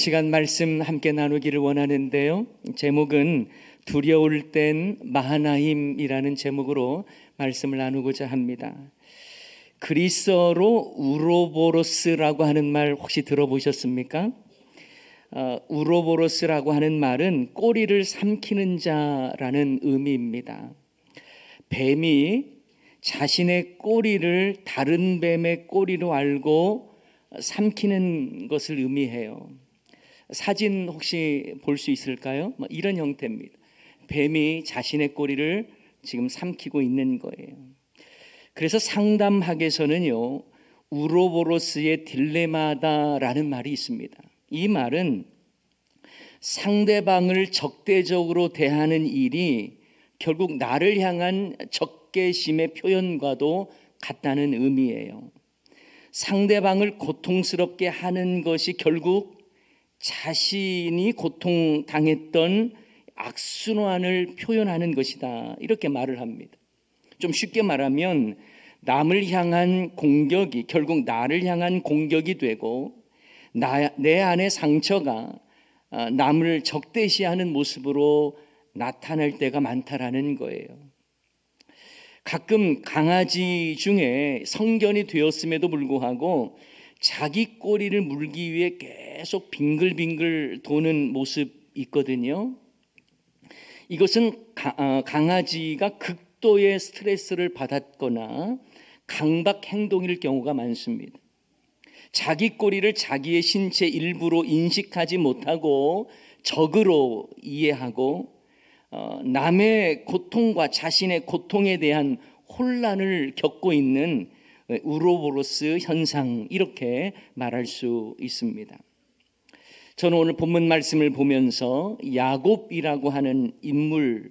시간 말씀 함께 나누기를 원하는데요. 제목은 두려울 땐 마하나임이라는 제목으로 말씀을 나누고자 합니다. 그리스어로 우로보로스라고 하는 말 혹시 들어보셨습니까? 우로보로스라고 하는 말은 꼬리를 삼키는 자라는 의미입니다. 뱀이 자신의 꼬리를 다른 뱀의 꼬리로 알고 삼키는 것을 의미해요. 사진 혹시 볼 수 있을까요? 이런 형태입니다. 뱀이 자신의 꼬리를 지금 삼키고 있는 거예요. 그래서 상담학에서는요, 우로보로스의 딜레마다라는 말이 있습니다. 이 말은 상대방을 적대적으로 대하는 일이 결국 나를 향한 적개심의 표현과도 같다는 의미예요. 상대방을 고통스럽게 하는 것이 결국 자신이 고통당했던 악순환을 표현하는 것이다, 이렇게 말을 합니다. 좀 쉽게 말하면 남을 향한 공격이 결국 나를 향한 공격이 되고 내 안의 상처가 남을 적대시하는 모습으로 나타날 때가 많다라는 거예요. 가끔 강아지 중에 성견이 되었음에도 불구하고 자기 꼬리를 물기 위해 계속 빙글빙글 도는 모습 있거든요. 이것은 강아지가 극도의 스트레스를 받았거나 강박 행동일 경우가 많습니다. 자기 꼬리를 자기의 신체 일부로 인식하지 못하고 적으로 이해하고 남의 고통과 자신의 고통에 대한 혼란을 겪고 있는 우로보로스 현상, 이렇게 말할 수 있습니다. 저는 오늘 본문 말씀을 보면서 야곱이라고 하는 인물,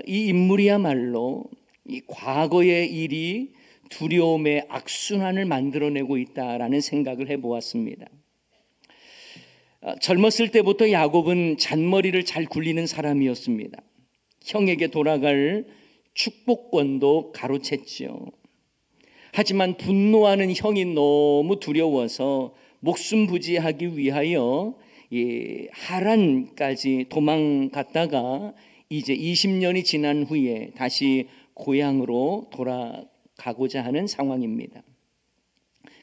이 인물이야말로 이 과거의 일이 두려움의 악순환을 만들어내고 있다라는 생각을 해보았습니다. 젊었을 때부터 야곱은 잔머리를 잘 굴리는 사람이었습니다. 형에게 돌아갈 축복권도 가로챘지요. 하지만 분노하는 형이 너무 두려워서 목숨부지하기 위하여 하란까지 도망갔다가 이제 20년이 지난 후에 다시 고향으로 돌아가고자 하는 상황입니다.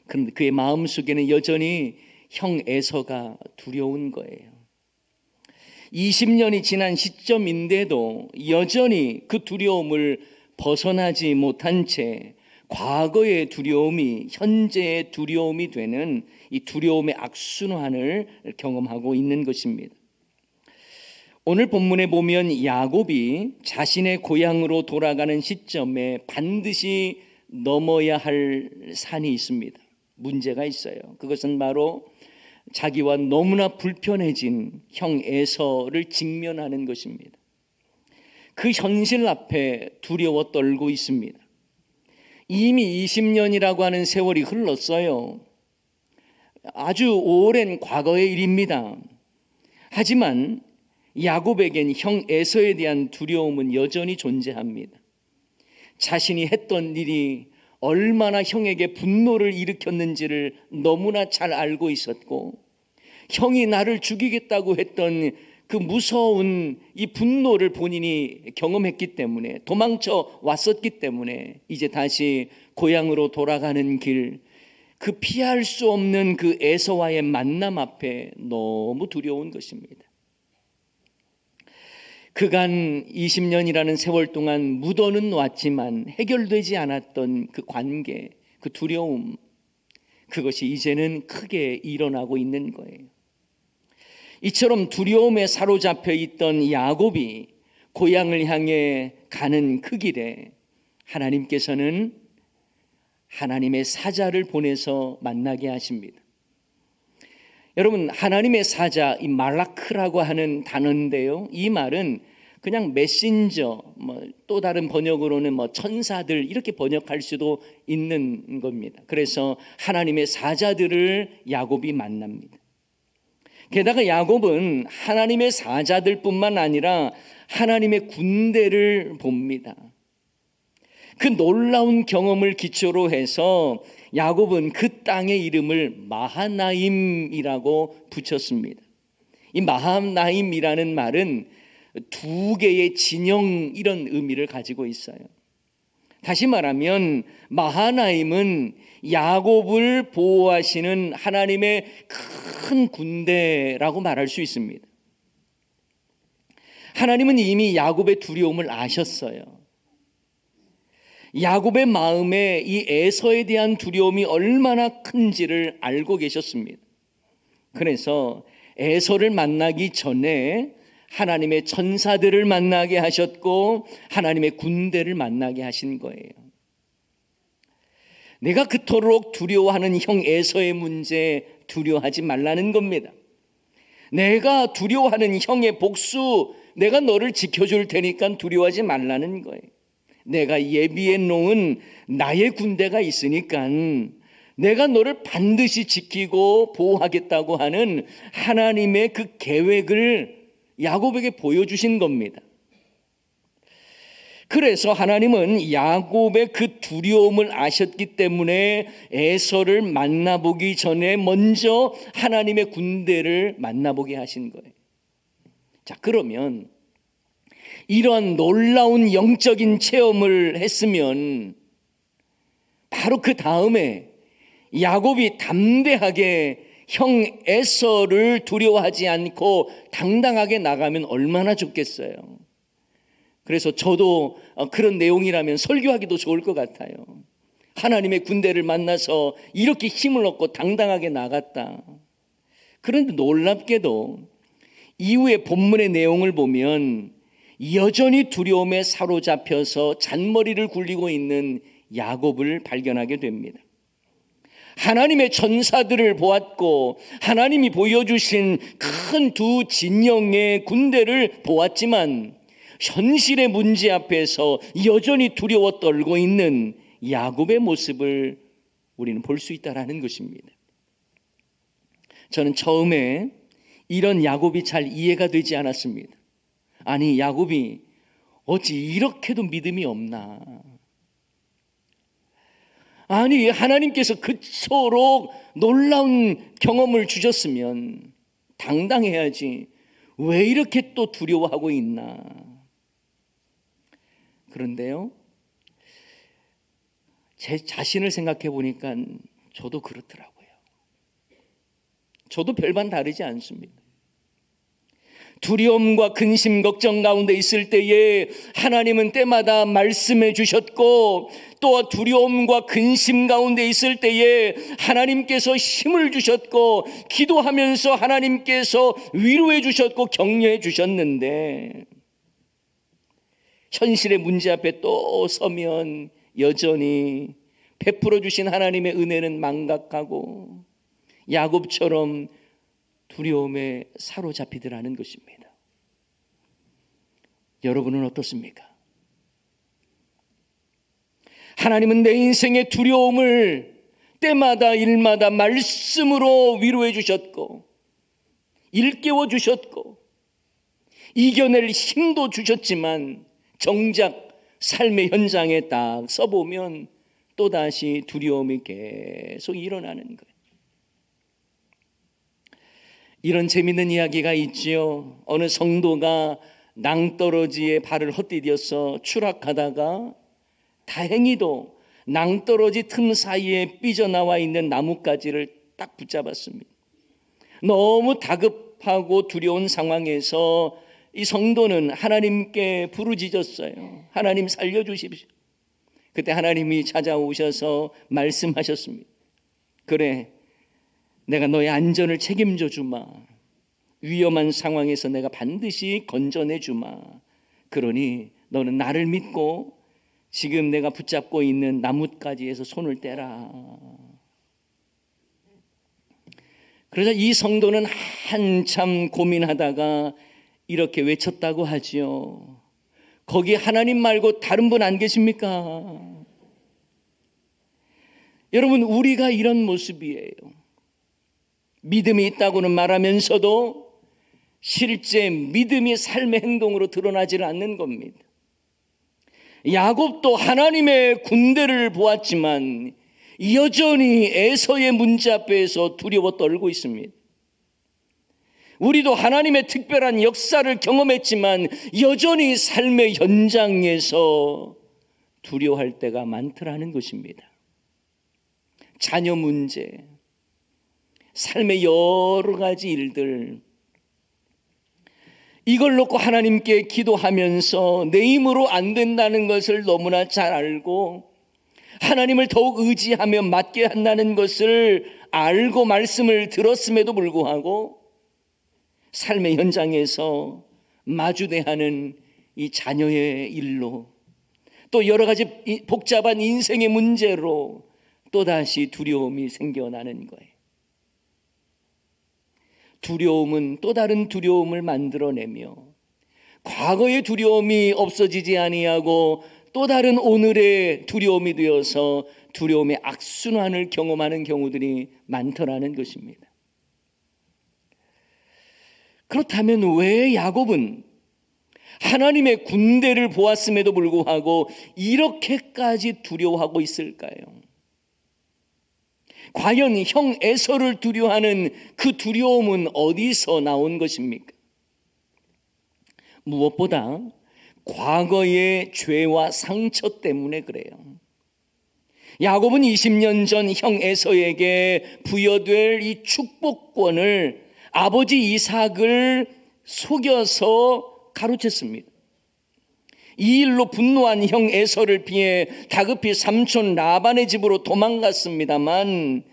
그런데 그의 마음속에는 여전히 형 에서가 두려운 거예요. 20년이 지난 시점인데도 여전히 그 두려움을 벗어나지 못한 채 과거의 두려움이 현재의 두려움이 되는 이 두려움의 악순환을 경험하고 있는 것입니다. 오늘 본문에 보면 야곱이 자신의 고향으로 돌아가는 시점에 반드시 넘어야 할 산이 있습니다. 문제가 있어요. 그것은 바로 자기와 너무나 불편해진 형 에서를 직면하는 것입니다. 그 현실 앞에 두려워 떨고 있습니다. 이미 20년이라고 하는 세월이 흘렀어요. 아주 오랜 과거의 일입니다. 하지만 야곱에겐 형 에서에 대한 두려움은 여전히 존재합니다. 자신이 했던 일이 얼마나 형에게 분노를 일으켰는지를 너무나 잘 알고 있었고, 형이 나를 죽이겠다고 했던 그 무서운 이 분노를 본인이 경험했기 때문에, 도망쳐 왔었기 때문에 이제 다시 고향으로 돌아가는 길, 그 피할 수 없는 그 에서와의 만남 앞에 너무 두려운 것입니다. 그간 20년이라는 세월 동안 묻어는 왔지만 해결되지 않았던 그 관계, 그 두려움, 그것이 이제는 크게 일어나고 있는 거예요. 이처럼 두려움에 사로잡혀 있던 야곱이 고향을 향해 가는 그 길에 하나님께서는 하나님의 사자를 보내서 만나게 하십니다. 여러분, 하나님의 사자, 이 말라크라고 하는 단어인데요, 이 말은 그냥 메신저, 또 다른 번역으로는 천사들, 이렇게 번역할 수도 있는 겁니다. 그래서 하나님의 사자들을 야곱이 만납니다. 게다가 야곱은 하나님의 사자들뿐만 아니라 하나님의 군대를 봅니다. 그 놀라운 경험을 기초로 해서 야곱은 그 땅의 이름을 마하나임이라고 붙였습니다. 이 마하나임이라는 말은 두 개의 진영, 이런 의미를 가지고 있어요. 다시 말하면 마하나임은 야곱을 보호하시는 하나님의 큰 군대라고 말할 수 있습니다. 하나님은 이미 야곱의 두려움을 아셨어요. 야곱의 마음에 이 에서에 대한 두려움이 얼마나 큰지를 알고 계셨습니다. 그래서 에서를 만나기 전에 하나님의 천사들을 만나게 하셨고 하나님의 군대를 만나게 하신 거예요. 내가 그토록 두려워하는 형 에서의 문제 두려워하지 말라는 겁니다. 내가 두려워하는 형의 복수, 내가 너를 지켜줄 테니까 두려워하지 말라는 거예요. 내가 예비해 놓은 나의 군대가 있으니까 내가 너를 반드시 지키고 보호하겠다고 하는 하나님의 그 계획을 야곱에게 보여주신 겁니다. 그래서 하나님은 야곱의 그 두려움을 아셨기 때문에 에서를 만나보기 전에 먼저 하나님의 군대를 만나보게 하신 거예요. 자, 그러면 이러한 놀라운 영적인 체험을 했으면 바로 그 다음에 야곱이 담대하게 형 에서를 두려워하지 않고 당당하게 나가면 얼마나 좋겠어요. 그래서 저도 그런 내용이라면 설교하기도 좋을 것 같아요. 하나님의 군대를 만나서 이렇게 힘을 얻고 당당하게 나갔다. 그런데 놀랍게도 이후에 본문의 내용을 보면 여전히 두려움에 사로잡혀서 잔머리를 굴리고 있는 야곱을 발견하게 됩니다. 하나님의 천사들을 보았고 하나님이 보여주신 큰 두 진영의 군대를 보았지만 현실의 문제 앞에서 여전히 두려워 떨고 있는 야곱의 모습을 우리는 볼 수 있다는 것입니다. 저는 처음에 이런 야곱이 잘 이해가 되지 않았습니다. 아니, 야곱이 어찌 이렇게도 믿음이 없나? 아니, 하나님께서 그토록 놀라운 경험을 주셨으면 당당해야지 왜 이렇게 또 두려워하고 있나? 그런데요, 제 자신을 생각해 보니까 저도 그렇더라고요. 저도 별반 다르지 않습니다. 두려움과 근심, 걱정 가운데 있을 때에 하나님은 때마다 말씀해 주셨고, 또 두려움과 근심 가운데 있을 때에 하나님께서 힘을 주셨고, 기도하면서 하나님께서 위로해 주셨고 격려해 주셨는데, 현실의 문제 앞에 또 서면 여전히 베풀어 주신 하나님의 은혜는 망각하고 야곱처럼 두려움에 사로잡히더라는 것입니다. 여러분은 어떻습니까? 하나님은 내 인생의 두려움을 때마다 일마다 말씀으로 위로해 주셨고 일깨워 주셨고 이겨낼 힘도 주셨지만 정작 삶의 현장에 딱 서보면 또다시 두려움이 계속 일어나는 거예요. 이런 재미있는 이야기가 있지요. 어느 성도가 낭떠러지에 발을 헛디뎌서 추락하다가 다행히도 낭떠러지 틈 사이에 삐져나와 있는 나뭇가지를 딱 붙잡았습니다. 너무 다급하고 두려운 상황에서 이 성도는 하나님께 부르짖었어요. 하나님 살려주십시오. 그때 하나님이 찾아오셔서 말씀하셨습니다. 그래, 내가 너의 안전을 책임져 주마. 위험한 상황에서 내가 반드시 건져내 주마. 그러니 너는 나를 믿고 지금 내가 붙잡고 있는 나뭇가지에서 손을 떼라. 그러자 이 성도는 한참 고민하다가 이렇게 외쳤다고 하지요. 거기 하나님 말고 다른 분 안 계십니까? 여러분, 우리가 이런 모습이에요. 믿음이 있다고는 말하면서도 실제 믿음이 삶의 행동으로 드러나지는 않는 겁니다. 야곱도 하나님의 군대를 보았지만 여전히 에서의 문제 앞에서 두려워 떨고 있습니다. 우리도 하나님의 특별한 역사를 경험했지만 여전히 삶의 현장에서 두려워할 때가 많더라는 것입니다. 자녀 문제, 삶의 여러 가지 일들, 이걸 놓고 하나님께 기도하면서 내 힘으로 안 된다는 것을 너무나 잘 알고 하나님을 더욱 의지하며 맡게 한다는 것을 알고 말씀을 들었음에도 불구하고 삶의 현장에서 마주대하는 이 자녀의 일로, 또 여러 가지 복잡한 인생의 문제로 또다시 두려움이 생겨나는 거예요. 두려움은 또 다른 두려움을 만들어내며 과거의 두려움이 없어지지 아니하고 또 다른 오늘의 두려움이 되어서 두려움의 악순환을 경험하는 경우들이 많더라는 것입니다. 그렇다면 왜 야곱은 하나님의 군대를 보았음에도 불구하고 이렇게까지 두려워하고 있을까요? 과연 형 에서를 두려워하는 그 두려움은 어디서 나온 것입니까? 무엇보다 과거의 죄와 상처 때문에 그래요. 야곱은 20년 전 형 에서에게 부여될 이 축복권을 아버지 이삭을 속여서 가로챘습니다. 이 일로 분노한 형 에서를 피해 다급히 삼촌 라반의 집으로 도망갔습니다만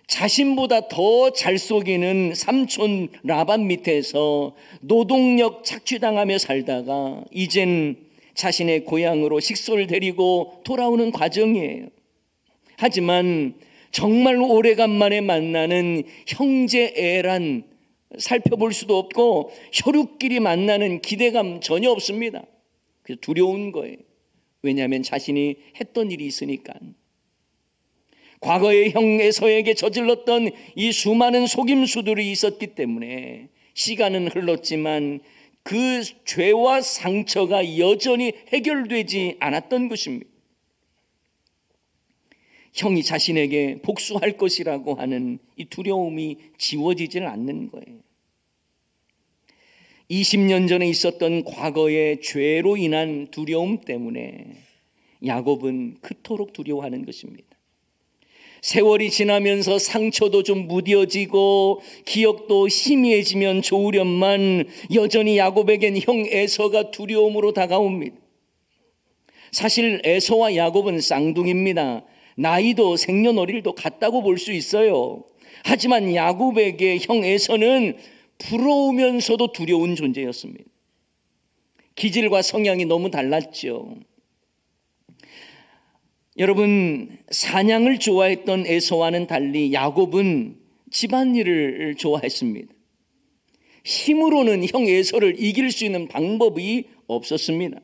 자신보다 더 잘 속이는 삼촌 라반 밑에서 노동력 착취당하며 살다가 이젠 자신의 고향으로 식소를 데리고 돌아오는 과정이에요. 하지만 정말 오래간만에 만나는 형제 애란 살펴볼 수도 없고 혈육끼리 만나는 기대감 전혀 없습니다. 그래서 두려운 거예요. 왜냐하면 자신이 했던 일이 있으니까. 과거에 형 에서에게 저질렀던 이 수많은 속임수들이 있었기 때문에 시간은 흘렀지만 그 죄와 상처가 여전히 해결되지 않았던 것입니다. 형이 자신에게 복수할 것이라고 하는 이 두려움이 지워지지는 않는 거예요. 20년 전에 있었던 과거의 죄로 인한 두려움 때문에 야곱은 그토록 두려워하는 것입니다. 세월이 지나면서 상처도 좀 무뎌지고 기억도 희미해지면 좋으련만 여전히 야곱에겐 형 에서가 두려움으로 다가옵니다. 사실 에서와 야곱은 쌍둥이입니다. 나이도 생년월일도 같다고 볼 수 있어요. 하지만 야곱에게 형 에서는 부러우면서도 두려운 존재였습니다. 기질과 성향이 너무 달랐죠. 여러분, 사냥을 좋아했던 에서와는 달리 야곱은 집안일을 좋아했습니다. 힘으로는 형 에서를 이길 수 있는 방법이 없었습니다.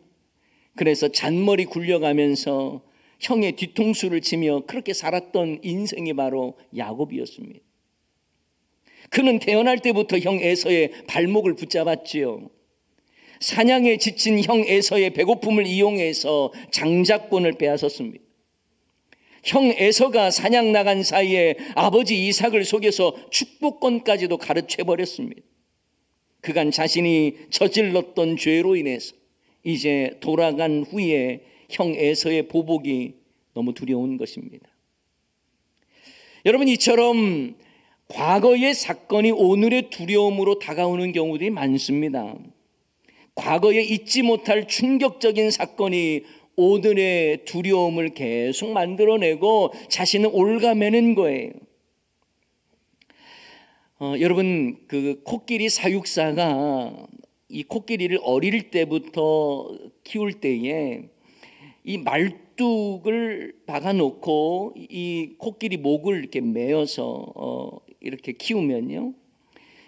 그래서 잔머리 굴려가면서 형의 뒤통수를 치며 그렇게 살았던 인생이 바로 야곱이었습니다. 그는 태어날 때부터 형 에서의 발목을 붙잡았지요. 사냥에 지친 형 에서의 배고픔을 이용해서 장자권을 빼앗았습니다. 형 에서가 사냥 나간 사이에 아버지 이삭을 속여서 축복권까지도 가르쳐버렸습니다. 그간 자신이 저질렀던 죄로 인해서 이제 돌아간 후에 형 에서의 보복이 너무 두려운 것입니다. 여러분, 이처럼 과거의 사건이 오늘의 두려움으로 다가오는 경우들이 많습니다. 과거에 잊지 못할 충격적인 사건이 오늘의 두려움을 계속 만들어내고 자신을 올가매는 거예요. 여러분, 그 코끼리 사육사가 이 코끼리를 어릴 때부터 키울 때에 이 말뚝을 박아놓고 이 코끼리 목을 이렇게 메어서 이렇게 키우면요,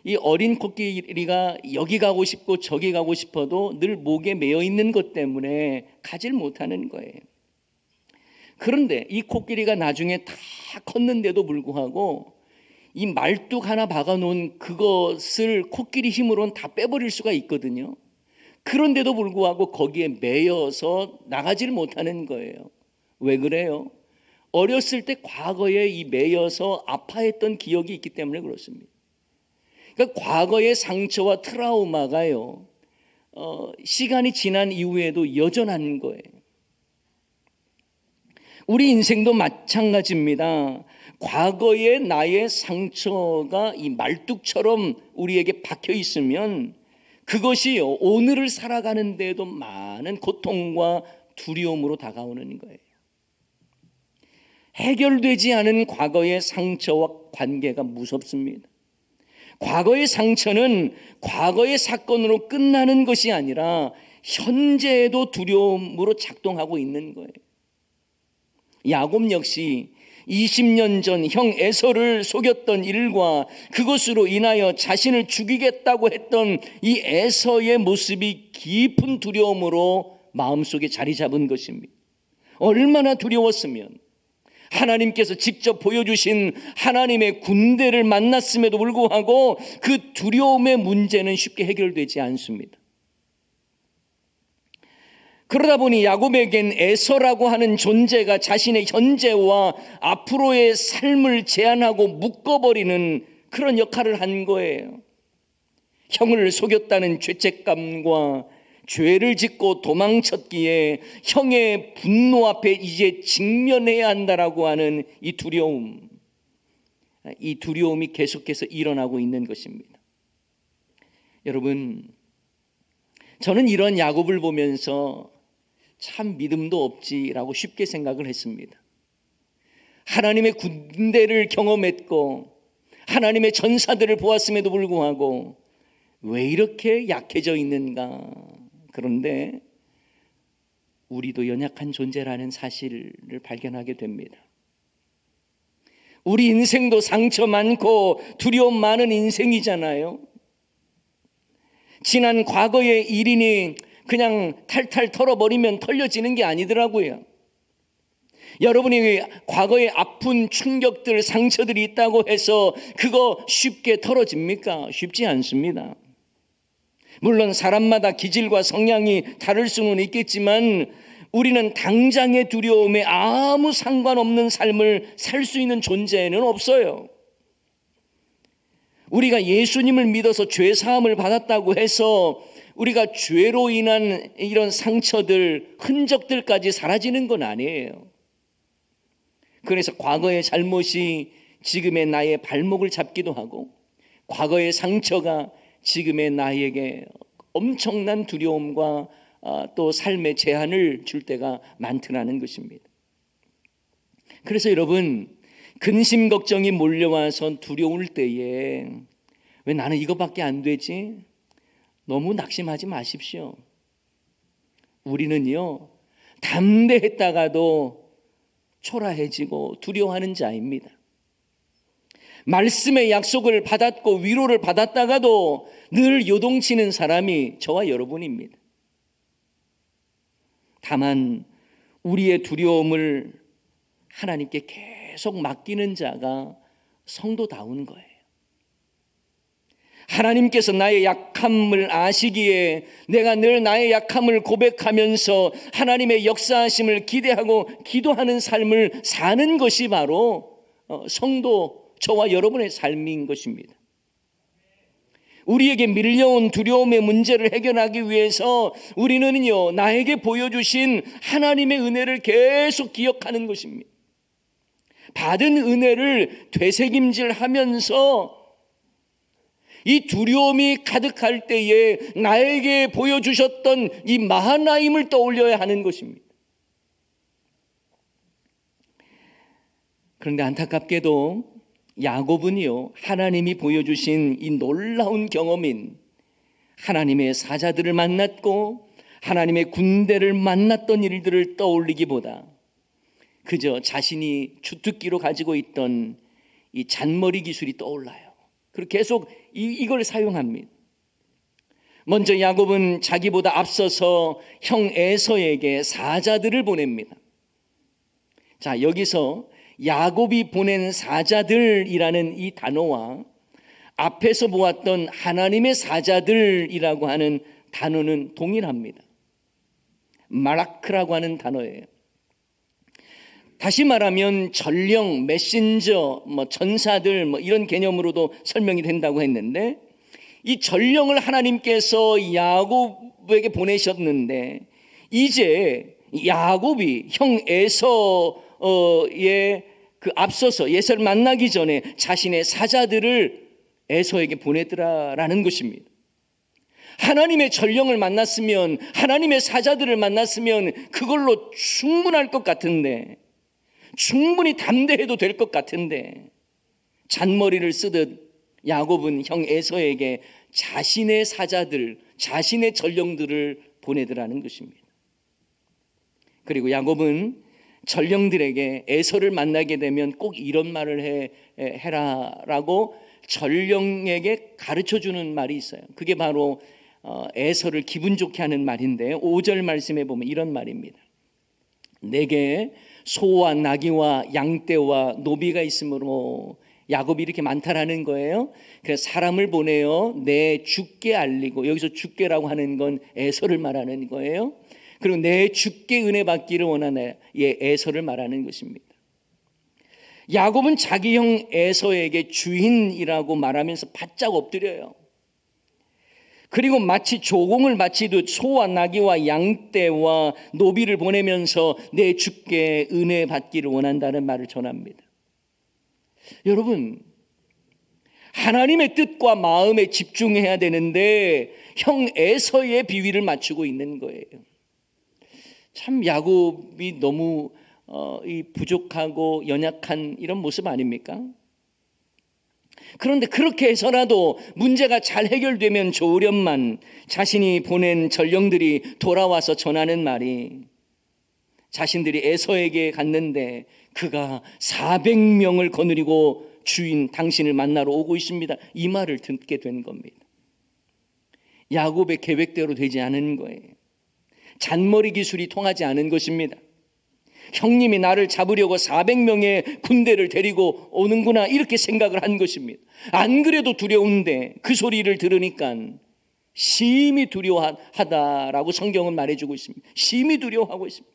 이 어린 코끼리가 여기 가고 싶고 저기 가고 싶어도 늘 목에 메어 있는 것 때문에 가질 못하는 거예요. 그런데 이 코끼리가 나중에 다 컸는데도 불구하고 이 말뚝 하나 박아놓은 그것을 코끼리 힘으로는 다 빼버릴 수가 있거든요. 그런데도 불구하고 거기에 매여서 나가지를 못하는 거예요. 왜 그래요? 어렸을 때 과거에 이 매여서 아파했던 기억이 있기 때문에 그렇습니다. 그러니까 과거의 상처와 트라우마가요, 시간이 지난 이후에도 여전한 거예요. 우리 인생도 마찬가지입니다. 과거의 나의 상처가 이 말뚝처럼 우리에게 박혀 있으면 그것이요, 오늘을 살아가는 데에도 많은 고통과 두려움으로 다가오는 거예요. 해결되지 않은 과거의 상처와 관계가 무섭습니다. 과거의 상처는 과거의 사건으로 끝나는 것이 아니라 현재에도 두려움으로 작동하고 있는 거예요. 야곱 역시 20년 전 형 에서를 속였던 일과 그것으로 인하여 자신을 죽이겠다고 했던 이 에서의 모습이 깊은 두려움으로 마음속에 자리 잡은 것입니다. 얼마나 두려웠으면 하나님께서 직접 보여주신 하나님의 군대를 만났음에도 불구하고 그 두려움의 문제는 쉽게 해결되지 않습니다. 그러다 보니 야곱에겐 에서라고 하는 존재가 자신의 현재와 앞으로의 삶을 제한하고 묶어버리는 그런 역할을 한 거예요. 형을 속였다는 죄책감과 죄를 짓고 도망쳤기에 형의 분노 앞에 이제 직면해야 한다라고 하는 이 두려움이 계속해서 일어나고 있는 것입니다. 여러분, 저는 이런 야곱을 보면서 참 믿음도 없지라고 쉽게 생각을 했습니다. 하나님의 군대를 경험했고 하나님의 전사들을 보았음에도 불구하고 왜 이렇게 약해져 있는가? 그런데 우리도 연약한 존재라는 사실을 발견하게 됩니다. 우리 인생도 상처 많고 두려움 많은 인생이잖아요. 지난 과거의 일이니 그냥 탈탈 털어버리면 털려지는 게 아니더라고요. 여러분이 과거에 아픈 충격들, 상처들이 있다고 해서 그거 쉽게 털어집니까? 쉽지 않습니다. 물론 사람마다 기질과 성향이 다를 수는 있겠지만 우리는 당장의 두려움에 아무 상관없는 삶을 살 수 있는 존재는 없어요. 우리가 예수님을 믿어서 죄 사함을 받았다고 해서 우리가 죄로 인한 이런 상처들, 흔적들까지 사라지는 건 아니에요. 그래서 과거의 잘못이 지금의 나의 발목을 잡기도 하고 과거의 상처가 지금의 나에게 엄청난 두려움과 또 삶의 제한을 줄 때가 많더라는 것입니다. 그래서 여러분, 근심 걱정이 몰려와서 두려울 때에 왜 나는 이것밖에 안 되지? 너무 낙심하지 마십시오. 우리는요, 담대했다가도 초라해지고 두려워하는 자입니다. 말씀의 약속을 받았고 위로를 받았다가도 늘 요동치는 사람이 저와 여러분입니다. 다만 우리의 두려움을 하나님께 계속 맡기는 자가 성도다운 거예요. 하나님께서 나의 약함을 아시기에 내가 늘 나의 약함을 고백하면서 하나님의 역사하심을 기대하고 기도하는 삶을 사는 것이 바로 성도 저와 여러분의 삶인 것입니다. 우리에게 밀려온 두려움의 문제를 해결하기 위해서 우리는요, 나에게 보여주신 하나님의 은혜를 계속 기억하는 것입니다. 받은 은혜를 되새김질하면서 이 두려움이 가득할 때에 나에게 보여주셨던 이 마하나임을 떠올려야 하는 것입니다. 그런데 안타깝게도 야곱은요, 하나님이 보여주신 이 놀라운 경험인 하나님의 사자들을 만났고 하나님의 군대를 만났던 일들을 떠올리기보다 그저 자신이 주특기로 가지고 있던 이 잔머리 기술이 떠올라요. 그리고 계속 이걸 사용합니다. 먼저 야곱은 자기보다 앞서서 형 에서에게 사자들을 보냅니다. 자, 여기서 야곱이 보낸 사자들이라는 이 단어와 앞에서 보았던 하나님의 사자들이라고 하는 단어는 동일합니다. 마라크라고 하는 단어예요. 다시 말하면 전령, 메신저, 전사들 이런 개념으로도 설명이 된다고 했는데, 이 전령을 하나님께서 야곱에게 보내셨는데 이제 야곱이 형 에서의 그 앞서서 에서를 만나기 전에 자신의 사자들을 에서에게 보내더라라는 것입니다. 하나님의 전령을 만났으면, 하나님의 사자들을 만났으면 그걸로 충분할 것 같은데, 충분히 담대해도 될 것 같은데, 잔머리를 쓰듯 야곱은 형 에서에게 자신의 사자들, 자신의 전령들을 보내더라는 것입니다. 그리고 야곱은 전령들에게 에서를 만나게 되면 꼭 이런 말을 해라라고 전령에게 가르쳐주는 말이 있어요. 그게 바로 에서를 기분 좋게 하는 말인데, 5절 말씀에 보면 이런 말입니다. 내게 소와 나귀와 양떼와 노비가 있으므로, 야곱이 이렇게 많다라는 거예요. 그래서 사람을 보내어 내 주께 알리고, 여기서 주께라고 하는 건 에서를 말하는 거예요. 그리고 내 주께 은혜 받기를 원하네, 에서를 말하는 것입니다. 야곱은 자기 형 에서에게 주인이라고 말하면서 바짝 엎드려요. 그리고 마치 조공을 바치듯 소와 나귀와 양떼와 노비를 보내면서 내 주께 은혜 받기를 원한다는 말을 전합니다. 여러분, 하나님의 뜻과 마음에 집중해야 되는데 형 에서의 비위를 맞추고 있는 거예요. 참 야곱이 너무 부족하고 연약한 이런 모습 아닙니까? 그런데 그렇게 해서라도 문제가 잘 해결되면 좋으련만 자신이 보낸 전령들이 돌아와서 전하는 말이, 자신들이 에서에게 갔는데 그가 400명을 거느리고 주인 당신을 만나러 오고 있습니다, 이 말을 듣게 된 겁니다. 야곱의 계획대로 되지 않은 거예요. 잔머리 기술이 통하지 않은 것입니다. 형님이 나를 잡으려고 400명의 군대를 데리고 오는구나, 이렇게 생각을 한 것입니다. 안 그래도 두려운데 그 소리를 들으니까 심히 두려워하다라고 성경은 말해주고 있습니다. 심히 두려워하고 있습니다.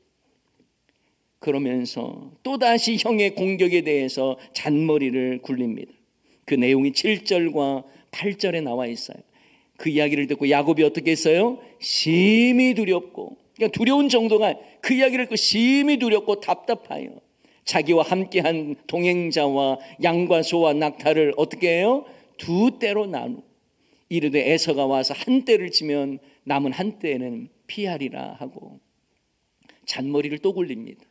그러면서 또다시 형의 공격에 대해서 잔머리를 굴립니다. 그 내용이 7절과 8절에 나와 있어요. 그 이야기를 듣고 야곱이 어떻게 했어요? 심히 두렵고, 그러니까 두려운 정도가, 그 이야기를 듣고 심히 두렵고 답답하여 자기와 함께한 동행자와 양과 소와 낙타를 어떻게 해요? 두 떼로 나누 이르되 에서가 와서 한 떼를 치면 남은 한 떼는 피하리라 하고 잔머리를 또 굴립니다.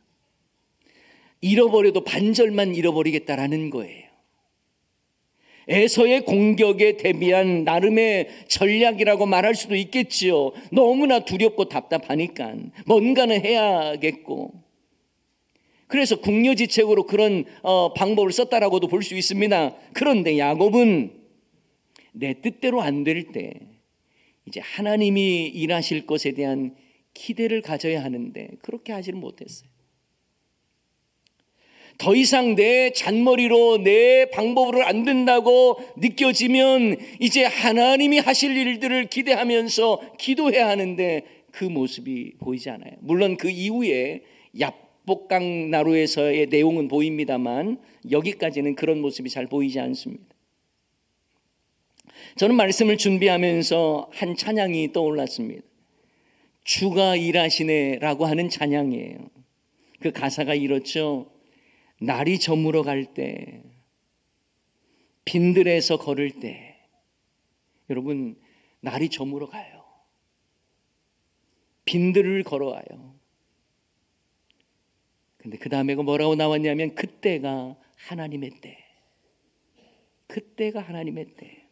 잃어버려도 반절만 잃어버리겠다라는 거예요. 에서의 공격에 대비한 나름의 전략이라고 말할 수도 있겠지요. 너무나 두렵고 답답하니까 뭔가는 해야겠고, 그래서 궁여지책으로 그런 방법을 썼다라고도 볼 수 있습니다. 그런데 야곱은 내 뜻대로 안 될 때 이제 하나님이 일하실 것에 대한 기대를 가져야 하는데 그렇게 하지를 못했어요. 더 이상 내 잔머리로, 내 방법으로 안 된다고 느껴지면 이제 하나님이 하실 일들을 기대하면서 기도해야 하는데 그 모습이 보이지 않아요. 물론 그 이후에 야복강 나루에서의 내용은 보입니다만 여기까지는 그런 모습이 잘 보이지 않습니다. 저는 말씀을 준비하면서 한 찬양이 떠올랐습니다. 주가 일하시네 라고 하는 찬양이에요. 그 가사가 이렇죠. 날이 저물어 갈 때, 빈들에서 걸을 때, 여러분, 날이 저물어 가요. 빈들을 걸어와요. 근데 그 다음에 뭐라고 나왔냐면 그때가 하나님의 때. 그때가 하나님의 때.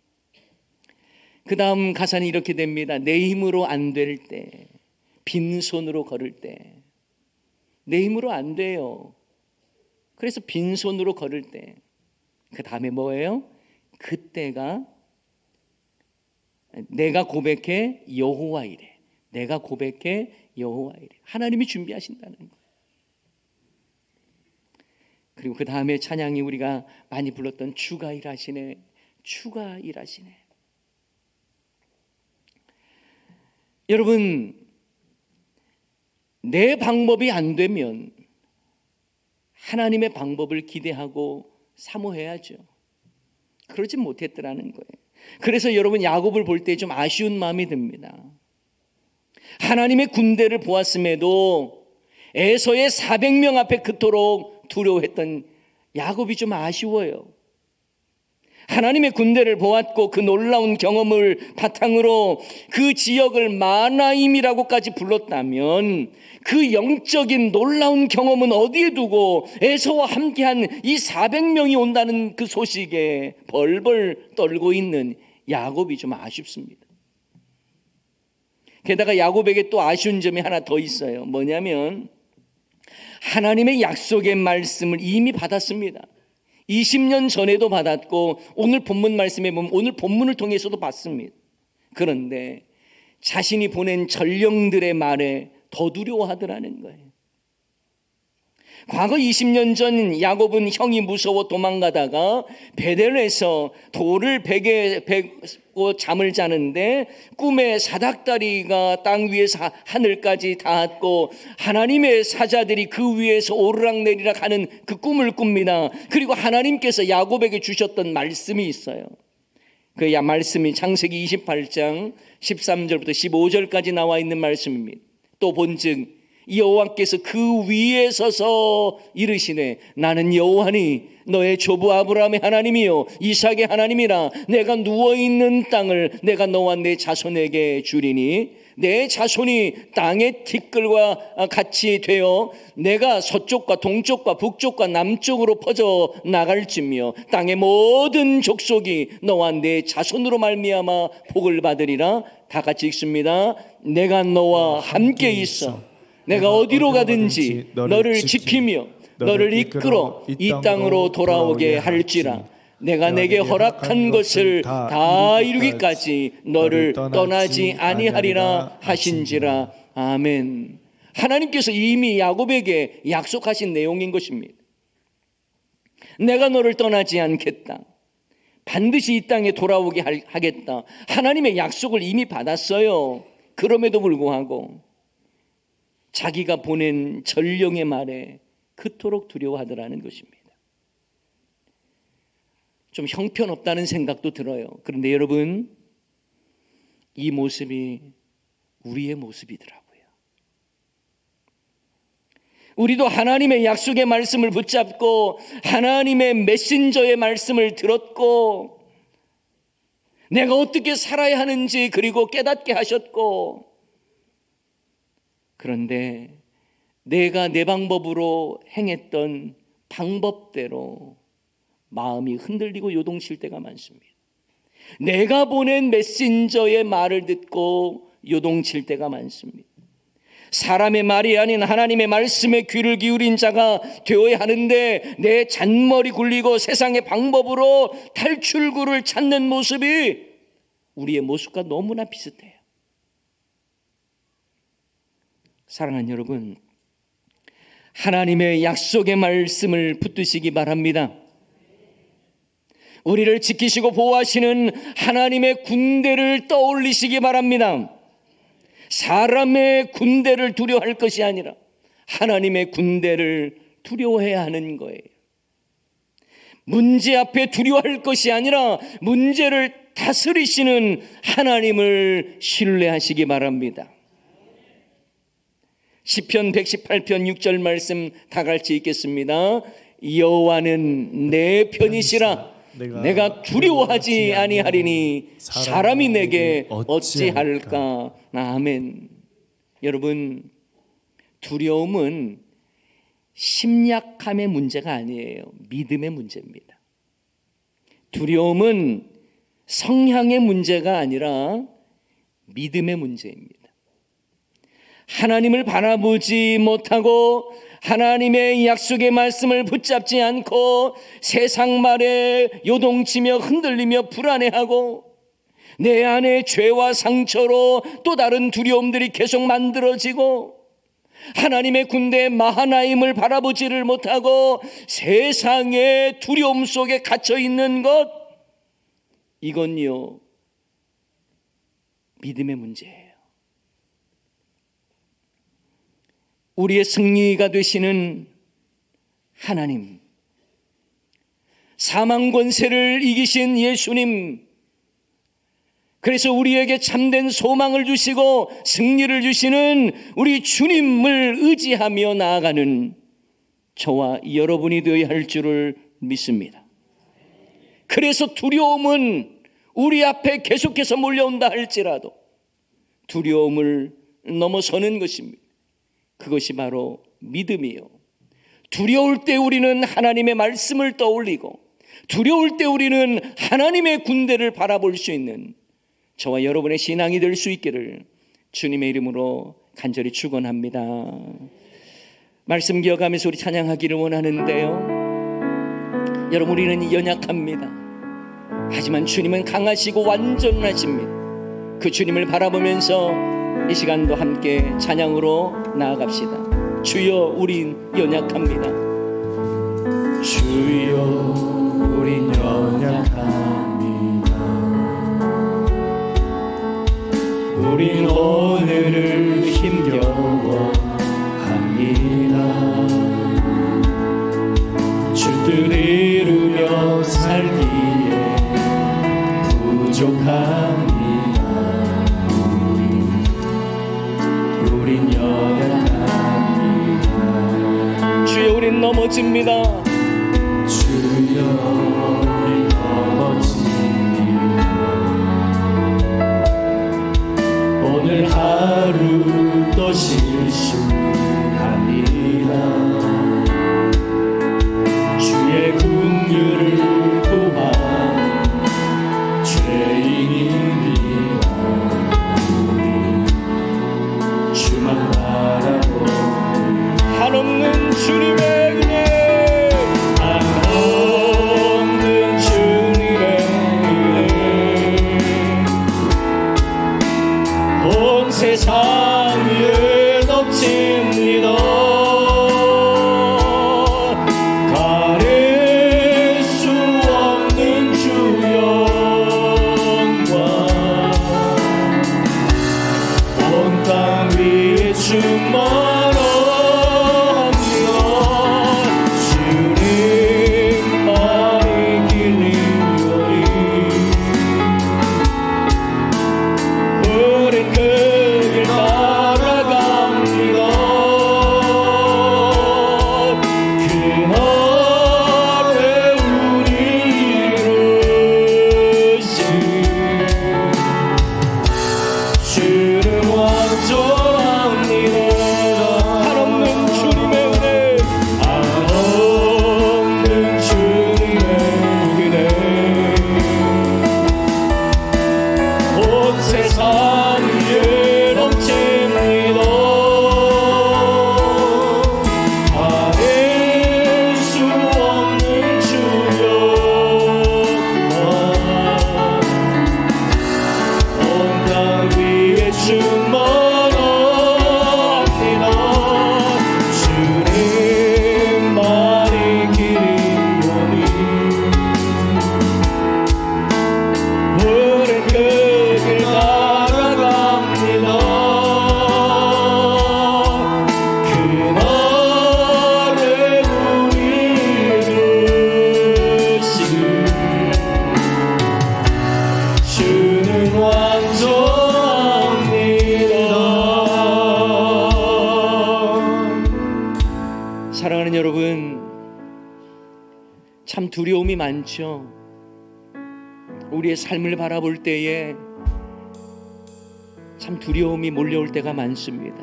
그 다음 가사는 이렇게 됩니다. 내 힘으로 안 될 때, 빈손으로 걸을 때. 내 힘으로 안 돼요. 그래서 빈손으로 걸을 때, 그 다음에 뭐예요? 그때가 내가 고백해 여호와 이래. 내가 고백해 여호와 이래. 하나님이 준비하신다는 거예요. 그리고 그 다음에 찬양이 우리가 많이 불렀던 주가 일하시네. 주가 일하시네. 여러분, 내 방법이 안 되면 하나님의 방법을 기대하고 사모해야죠. 그러지 못했더라는 거예요. 그래서 여러분, 야곱을 볼 때 좀 아쉬운 마음이 듭니다. 하나님의 군대를 보았음에도 에서의 400명 앞에 그토록 두려워했던 야곱이 좀 아쉬워요. 하나님의 군대를 보았고 그 놀라운 경험을 바탕으로 그 지역을 마나임이라고까지 불렀다면 그 영적인 놀라운 경험은 어디에 두고 에서와 함께한 이 400명이 온다는 그 소식에 벌벌 떨고 있는 야곱이 좀 아쉽습니다. 게다가 야곱에게 또 아쉬운 점이 하나 더 있어요. 뭐냐면 하나님의 약속의 말씀을 이미 받았습니다. 20년 전에도 받았고 오늘 본문 말씀에 보면 오늘 본문을 통해서도 받습니다. 그런데 자신이 보낸 전령들의 말에 더 두려워하더라는 거예요. 과거 20년 전 야곱은 형이 무서워 도망가다가 베델에서 돌을 베고 잠을 자는데 꿈에 사닥다리가 땅 위에서 하늘까지 닿았고 하나님의 사자들이 그 위에서 오르락내리락 하는 그 꿈을 꿉니다. 그리고 하나님께서 야곱에게 주셨던 말씀이 있어요. 그 말씀이 창세기 28장 13절부터 15절까지 나와 있는 말씀입니다. 또 본즉 여호와께서 그 위에 서서 이르시되 나는 여호와니 너의 조부 아브라함의 하나님이요 이삭의 하나님이라. 내가 누워있는 땅을 내가 너와 내 자손에게 주리니 내 자손이 땅의 티끌과 같이 되어 내가 서쪽과 동쪽과 북쪽과 남쪽으로 퍼져 나갈지며 땅의 모든 족속이 너와 내 자손으로 말미암아 복을 받으리라. 다 같이 읽습니다. 내가 너와 함께 있어 내가 어디로 가든지 너를 지키며 너를 이끌어 이 땅으로 돌아오게 할지라. 내가 내게 허락한 것을 다 이루기까지 너를 떠나지 아니하리라 하신지라. 아멘. 하나님께서 이미 야곱에게 약속하신 내용인 것입니다. 내가 너를 떠나지 않겠다. 반드시 이 땅에 돌아오게 하겠다. 하나님의 약속을 이미 받았어요. 그럼에도 불구하고 자기가 보낸 전령의 말에 그토록 두려워하더라는 것입니다. 좀 형편없다는 생각도 들어요. 그런데 여러분, 이 모습이 우리의 모습이더라고요. 우리도 하나님의 약속의 말씀을 붙잡고 하나님의 메신저의 말씀을 들었고 내가 어떻게 살아야 하는지 그리고 깨닫게 하셨고, 그런데 내가 내 방법으로 행했던 방법대로 마음이 흔들리고 요동칠 때가 많습니다. 내가 보낸 메신저의 말을 듣고 요동칠 때가 많습니다. 사람의 말이 아닌 하나님의 말씀에 귀를 기울인 자가 되어야 하는데 내 잔머리 굴리고 세상의 방법으로 탈출구를 찾는 모습이 우리의 모습과 너무나 비슷해요. 사랑하는 여러분, 하나님의 약속의 말씀을 붙드시기 바랍니다. 우리를 지키시고 보호하시는 하나님의 군대를 떠올리시기 바랍니다. 사람의 군대를 두려워할 것이 아니라 하나님의 군대를 두려워해야 하는 거예요. 문제 앞에 두려워할 것이 아니라 문제를 다스리시는 하나님을 신뢰하시기 바랍니다. 시편 118편 6절 말씀 다 같이 읽겠습니다. 여호와는 내 편이시라. 내가 두려워하지 아니하리니 사람이 내게 어찌할까. 아멘. 여러분, 두려움은 심약함의 문제가 아니에요. 믿음의 문제입니다. 두려움은 성향의 문제가 아니라 믿음의 문제입니다. 하나님을 바라보지 못하고 하나님의 약속의 말씀을 붙잡지 않고 세상 말에 요동치며 흔들리며 불안해하고 내 안에 죄와 상처로 또 다른 두려움들이 계속 만들어지고 하나님의 군대 마하나임을 바라보지를 못하고 세상의 두려움 속에 갇혀 있는 것, 이건요 믿음의 문제예요. 우리의 승리가 되시는 하나님, 사망 권세를 이기신 예수님, 그래서 우리에게 참된 소망을 주시고 승리를 주시는 우리 주님을 의지하며 나아가는 저와 여러분이 되어야 할 줄을 믿습니다. 그래서 두려움은 우리 앞에 계속해서 몰려온다 할지라도 두려움을 넘어서는 것입니다. 그것이 바로 믿음이요. 두려울 때 우리는 하나님의 말씀을 떠올리고, 두려울 때 우리는 하나님의 군대를 바라볼 수 있는 저와 여러분의 신앙이 될 수 있기를 주님의 이름으로 간절히 축원합니다. 말씀 기억하면서 우리 찬양하기를 원하는데요, 여러분, 우리는 연약합니다. 하지만 주님은 강하시고 완전하십니다. 그 주님을 바라보면서 이 시간도 함께 찬양으로 나아갑시다. 주여, 우린 연약합니다. 주여, 우린 연약합니다. 우린 오늘을 힘겨워합니다. 주 뜻 이루며 살기에 부족합니다. 우린 연약합니다. 주여, 우린 넘어집니다. 주여, 우린 넘어집니다. 오늘 하루도 실수합니다. 주의 긍휼을 구하는 죄인입니다. 주만 바라보는 한없는 주님의 은혜, 한없는 주님의 은혜, 온 세상 위에 넘칩니다. 가릴 수 없는 주 영광, 온 땅 위에 충만합니다. 주님만이 길이오니 우린 그 길 따라갑니다. 그날에 우리 이루신 주는 완전합니다. 한없는 주님의 은혜, 한없는 주님의 은혜, 온 세상 위에 넘칩니다. 가릴 수 없는 주 영광, 온 땅 위에 충만합니다. 주님만이 길이오니 우린 그 길 따라갑니다. 그날에 우리 이루신 주는 완전합니다. 사랑하는 여러분, 참 두려움이 많죠. 우리의 삶을 바라볼 때에 참 두려움이 몰려올 때가 많습니다.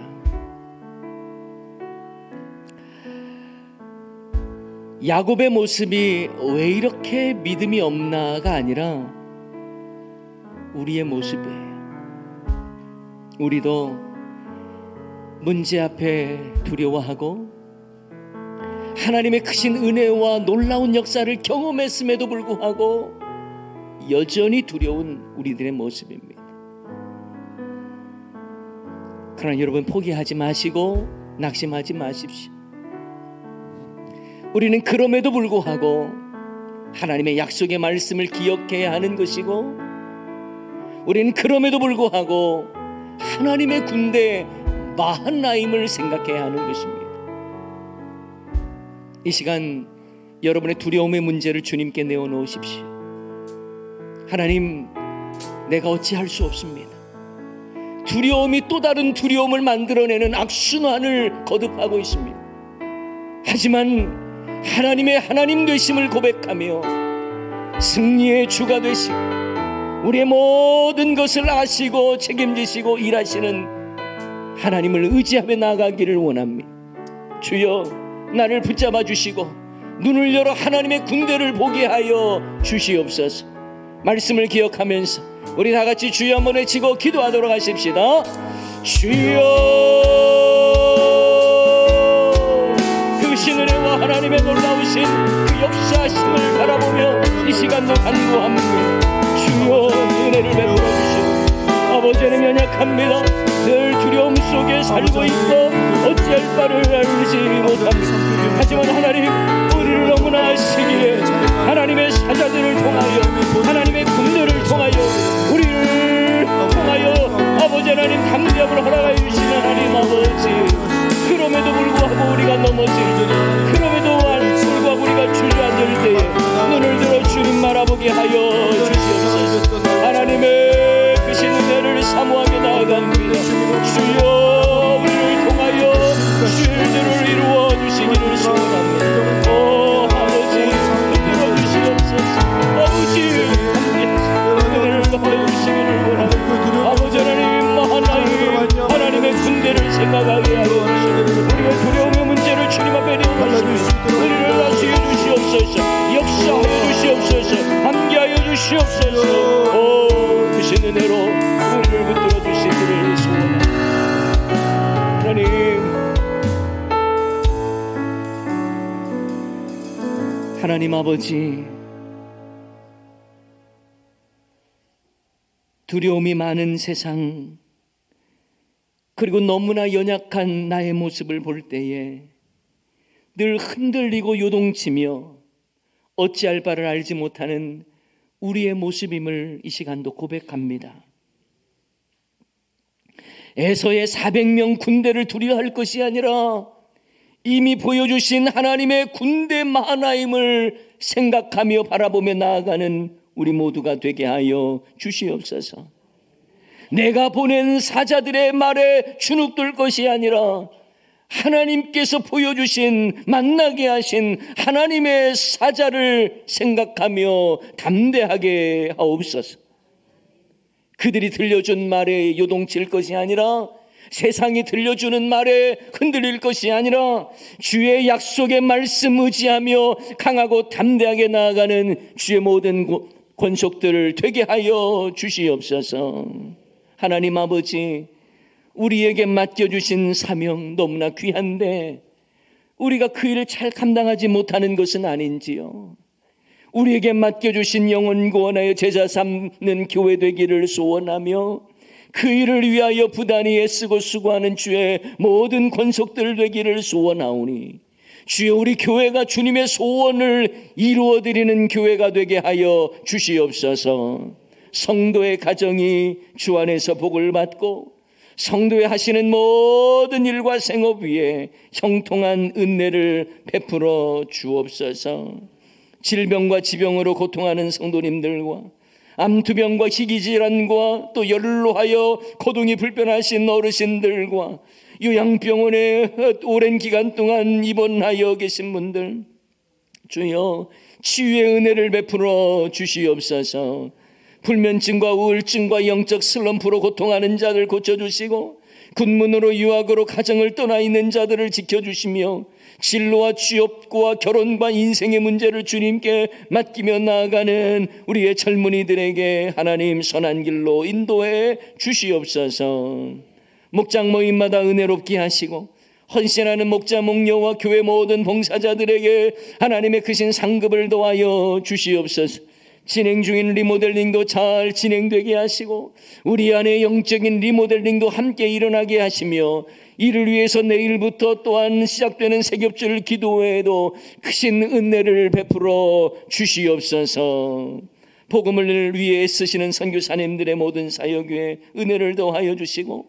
야곱의 모습이 왜 이렇게 믿음이 없나가 아니라 우리의 모습이에요. 우리도 문제 앞에 두려워하고 하나님의 크신 은혜와 놀라운 역사를 경험했음에도 불구하고 여전히 두려운 우리들의 모습입니다. 그러나 여러분, 포기하지 마시고 낙심하지 마십시오. 우리는 그럼에도 불구하고 하나님의 약속의 말씀을 기억해야 하는 것이고, 우리는 그럼에도 불구하고 하나님의 군대에 마하나임을 생각해야 하는 것입니다. 이 시간 여러분의 두려움의 문제를 주님께 내어놓으십시오. 하나님, 내가 어찌할 수 없습니다. 두려움이 또 다른 두려움을 만들어내는 악순환을 거듭하고 있습니다. 하지만 하나님의 하나님 되심을 고백하며 승리의 주가 되시고 우리의 모든 것을 아시고 책임지시고 일하시는 하나님을 의지하며 나아가기를 원합니다. 주여, 나를 붙잡아 주시고 눈을 열어 하나님의 군대를 보게 하여 주시옵소서. 말씀을 기억하면서 우리 다 같이 주여 한번 외치고 기도하도록 하십시다. 주여, 그 신은혜와 하나님의 놀라우신 그 역사하심을 바라보며 이 시간도 간구합니다. 주여, 은혜를 베풀어 주시고 아버지는 연약합니다. 늘 두려움 속에 살고 있고 어찌할 바를 알지 못합니다. 하지만 하나님, 우리를 너무나 아시기에 하나님의 사자들을 통하여 하나님의 군대를 통하여 우리를 통하여 아버지 하나님 담대함을 허락하여 주시는 하나님 아버지, 그럼에도 불구하고 우리가 넘어지고 그럼에도 불구하고 우리가 주저앉을 때에 눈을 들어 주님 바라보게 하여 주시옵소서. 하나님의 크신 은혜를 사모하게 나아갑니다. 주여, 우리를 통하여 주일들을 이루어 주시기를 소원합니다. 오 아버지, 흔들어 주시옵소서. 아버지, 은혜를 더하여 주시기를 원합니다. 아버지 하나님, 하나님의 군대를 생각하게 하여 주시고 우리의 두려움의 문제를 주님 앞에 내어놓으시고 우리를 다스려 주시옵소서. 역사하여 주시옵소서. 함께하여 주시옵소서. 오 크신 은혜로 우리를 붙들어 주시기를 소원합니다. 하나님 아버지, 두려움이 많은 세상, 그리고 너무나 연약한 나의 모습을 볼 때에 늘 흔들리고 요동치며 어찌할 바를 알지 못하는 우리의 모습임을 이 시간도 고백합니다. 에서의 400명 군대를 두려워할 것이 아니라 이미 보여주신 하나님의 군대 마하나임을 생각하며 바라보며 나아가는 우리 모두가 되게 하여 주시옵소서. 내가 보낸 사자들의 말에 주눅들 것이 아니라 하나님께서 보여주신 만나게 하신 하나님의 사자를 생각하며 담대하게 하옵소서. 그들이 들려준 말에 요동칠 것이 아니라 세상이 들려주는 말에 흔들릴 것이 아니라 주의 약속의 말씀 의지하며 강하고 담대하게 나아가는 주의 모든 권속들을 되게 하여 주시옵소서. 하나님 아버지, 우리에게 맡겨주신 사명 너무나 귀한데 우리가 그 일을 잘 감당하지 못하는 것은 아닌지요. 우리에게 맡겨주신 영혼 구원하여 제자 삼는 교회 되기를 소원하며 그 일을 위하여 부단히 애쓰고 수고하는 주의 모든 권속들 되기를 소원하오니 주여, 우리 교회가 주님의 소원을 이루어드리는 교회가 되게 하여 주시옵소서. 성도의 가정이 주 안에서 복을 받고 성도의 하시는 모든 일과 생업 위에 형통한 은혜를 베풀어 주옵소서. 질병과 지병으로 고통하는 성도님들과 암투병과 희귀질환과 또 열로 하여 거동이 불편하신 어르신들과 요양병원에 오랜 기간 동안 입원하여 계신 분들, 주여 치유의 은혜를 베풀어 주시옵소서. 불면증과 우울증과 영적 슬럼프로 고통하는 자들 고쳐주시고 군문으로 유학으로 가정을 떠나 있는 자들을 지켜주시며 진로와 취업과 결혼과 인생의 문제를 주님께 맡기며 나아가는 우리의 젊은이들에게 하나님 선한 길로 인도해 주시옵소서. 목장 모임마다 은혜롭게 하시고 헌신하는 목자 목녀와 교회 모든 봉사자들에게 하나님의 크신 상급을 도하여 주시옵소서. 진행 중인 리모델링도 잘 진행되게 하시고 우리 안에 영적인 리모델링도 함께 일어나게 하시며 이를 위해서 내일부터 또한 시작되는 새겹줄 기도회에도 크신 은혜를 베풀어 주시옵소서. 복음을 위해 쓰시는 선교사님들의 모든 사역 위에 은혜를 더하여 주시고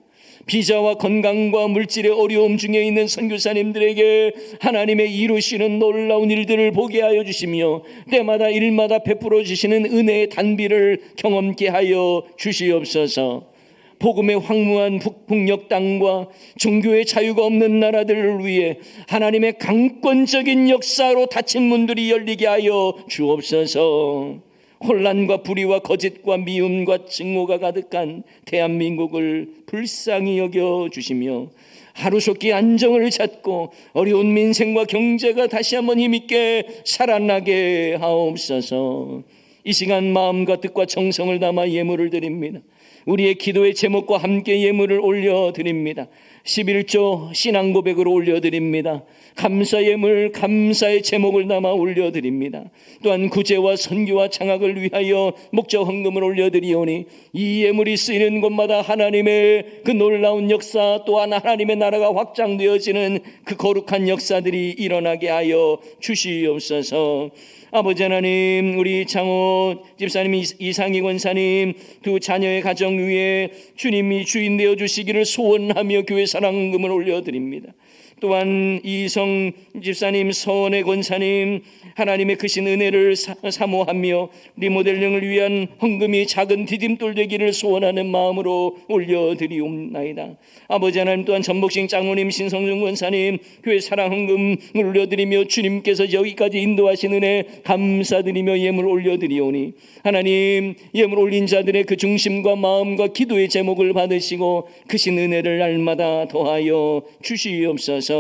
비자와 건강과 물질의 어려움 중에 있는 선교사님들에게 하나님의 이루시는 놀라운 일들을 보게 하여 주시며 때마다 일마다 베풀어 주시는 은혜의 단비를 경험케 하여 주시옵소서. 복음의 황무한 북풍역 땅과 종교의 자유가 없는 나라들을 위해 하나님의 강권적인 역사로 닫힌 문들이 열리게 하여 주옵소서. 혼란과 불의와 거짓과 미움과 증오가 가득한 대한민국을 불쌍히 여겨 주시며 하루속히 안정을 찾고 어려운 민생과 경제가 다시 한번 힘있게 살아나게 하옵소서. 이 시간 마음과 뜻과 정성을 담아 예물을 드립니다. 우리의 기도의 제목과 함께 예물을 올려드립니다. 11조 신앙고백으로 올려드립니다. 감사 예물, 감사의 제목을 담아 올려드립니다. 또한 구제와 선교와 장학을 위하여 목적 헌금을 올려드리오니 이 예물이 쓰이는 곳마다 하나님의 그 놀라운 역사, 또한 하나님의 나라가 확장되어지는 그 거룩한 역사들이 일어나게 하여 주시옵소서. 아버지 하나님, 우리 장호 집사님, 이상희 권사님 두 자녀의 가정 위에 주님이 주인 되어 주시기를 소원하며 교회 사랑금을 올려드립니다. 또한 이성 집사님, 서원의 권사님 하나님의 크신 은혜를 사모하며 리모델링을 위한 헌금이 작은 디딤돌 되기를 소원하는 마음으로 올려드리옵나이다. 아버지 하나님, 또한 전복식 장로님, 신성준 권사님 교회 사랑 헌금을 올려드리며 주님께서 여기까지 인도하신 은혜 감사드리며 예물 올려드리오니 하나님, 예물 올린 자들의 그 중심과 마음과 기도의 제목을 받으시고 크신 은혜를 날마다 더하여 주시옵소서.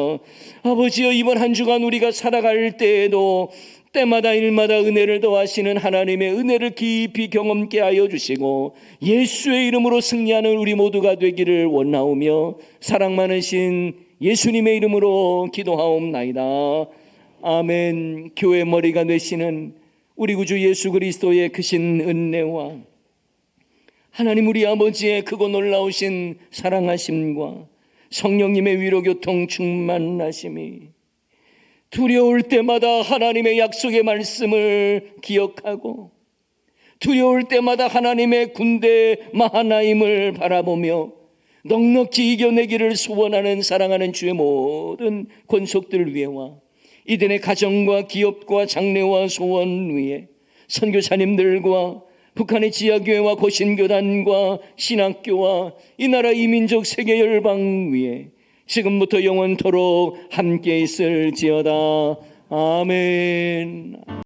아버지여, 이번 한 주간 우리가 살아갈 때에도 때마다 일마다 은혜를 더하시는 하나님의 은혜를 깊이 경험케 하여 주시고 예수의 이름으로 승리하는 우리 모두가 되기를 원하오며 사랑 많으신 예수님의 이름으로 기도하옵나이다. 아멘. 교회 머리가 되시는 우리 구주 예수 그리스도의 크신 은혜와 하나님 우리 아버지의 크고 놀라우신 사랑하심과 성령님의 위로교통 충만하심이 두려울 때마다 하나님의 약속의 말씀을 기억하고 두려울 때마다 하나님의 군대 마하나임을 바라보며 넉넉히 이겨내기를 소원하는 사랑하는 주의 모든 권속들 위에와 이들의 가정과 기업과 장래와 소원 위에 선교사님들과 북한의 지하교회와 고신교단과 신학교와 이 나라 이민족 세계 열방 위에 지금부터 영원토록 함께 있을지어다. 아멘.